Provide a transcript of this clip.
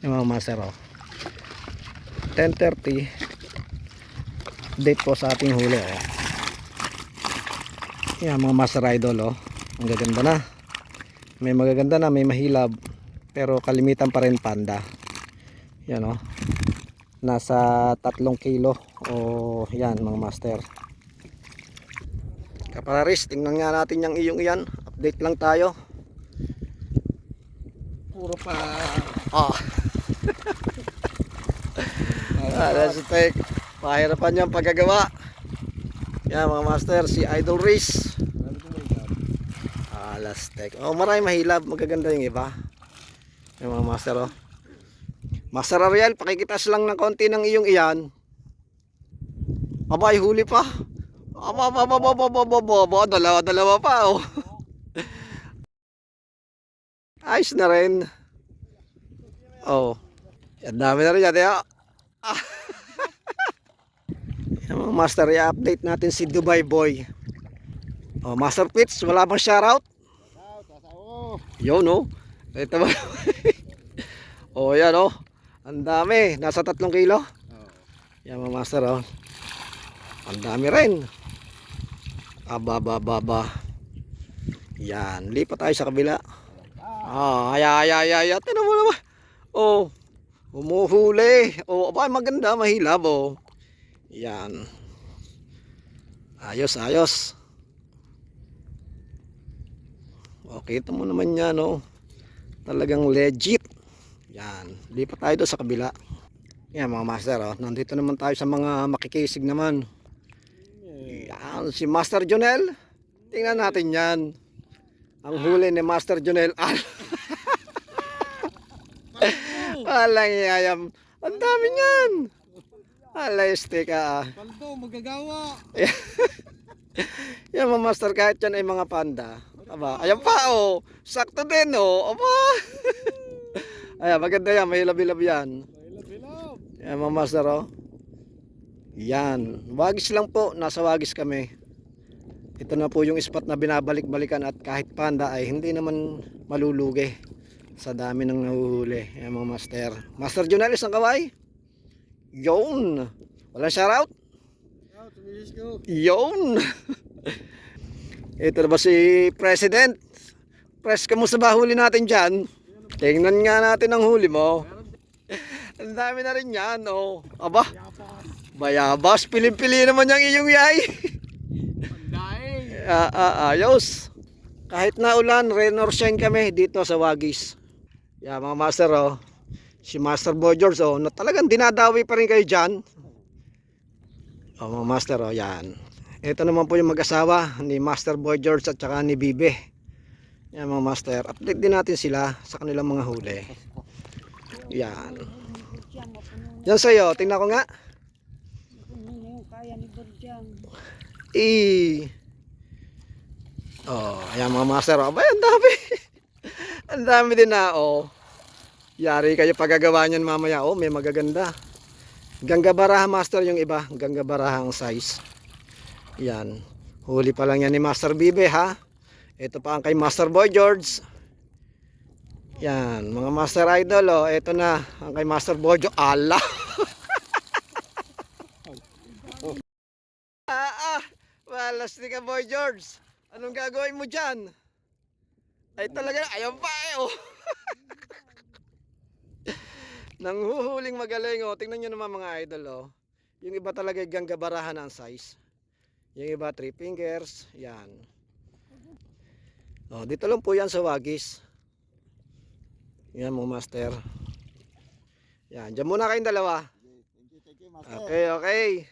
Yung mga master, oh. 10:30 date po sa ating huli, oh. Yan mga master idol, oh. Ang gaganda na. May magaganda na, may mahilab, pero kalimitan pa rin panda. Yan, oh. Nasa 3 kilo. O yan mga master. Kapararis, tingnan nga natin yung iyong iyan. Update lang tayo. Puro pa. Ah. Let's take. Pahirapan yung paggagawa. Yan mga master, si Idol Riz. Let's take. Oh, marami mahilab, magaganda yung iba. Yung mga master, oh. Master Ariel, pakikitas lang ng konti ng iyong iyan. Abay, huli pa. Dalawa pa, oh. Ayos na rin. Oh. Yan, dami na rin yan, eh. Yung mga master, i-update natin si Dubai Boy. Oh, Master Pitch, wala bang shoutout? Yun, oh. Ito ba? Oh, yan, oh. Ang dami, nasa 3 kilo. Yan mga master, oh. Ang dami rin. Aba. Yan, lipat tayo sa kabila. Ay. Tignan mo naman. Oh, humuhuli. Oh, aba, maganda, mahilab, oh. Yan. Ayos. Okay, ito mo naman yan, oh. Talagang legit. Yan, lipat tayo doon sa kabila. Yan mga master, oh. Nandito naman tayo sa mga makikisig naman. Yan, si Master Jonel. Tingnan natin yan. Ang huli ni Master Jonel. Walang iyayam. Ang dami niyan. Alayste ka. Paldo, magagawa. Yan mga master, kahit yan ay mga panda. Aba, ayan pa, oh. Sakto din, oh. Aba. Ayan, maganda yan. May hilab-hilab yan. Yan mga master, oh. Yan. Wagis lang po. Nasa Wagis kami. Ito na po yung spot na binabalik-balikan at kahit panda ay hindi naman malulugi sa dami ng nahuhuli. Yan mga master. Master Jonalis ang kaway. Yun. Walang shoutout? Yun. Ito na ba si President? Pres, kamusta ba huli natin dyan? Tingnan nga natin ang huli mo. Ang dami na rin yan, oh. Aba, bayabas, piling-pili naman yung iyong yay. Ayos. Kahit na ulan, rain or shine kami dito sa Wagis. Yan mga master, oh. Si Master Boy George, oh, na talagang dinadawi pa rin kayo dyan. Oh mga master, oh, yan. Ito naman po yung mag-asawa ni Master Boy George at saka ni Bibe. Yan mga master, update din natin sila sa kanilang mga huli. Yan. Yan sa'yo, tingnan ko nga. Oh, ayan mga master, oh. Abay, ang dami. Ang dami din na, oh. Yari kayo paggagawa niyan mamaya, oh, may magaganda. Ganggabaraha master yung iba, ganggabaraha ang size. Yan. Huli pa lang yan ni Master Bibe, ha. Ito pa ang kay Master Boy George. Yan, mga master idol, oh. Ito na ang kay Master Boy George. Ala. Malas ni ka Boy George. Anong gagawin mo dyan? Ay talaga, ayan pa, oh. Nanghuhuling magaling, oh. Tingnan nyo naman mga idol, oh. Yung iba talaga ganggabarahan ang size. Yung iba 3 fingers. Yan. Oh, dito lang po yan sa Wagis. Yan mga master. Yan, dyan muna kayong dalawa. Okay.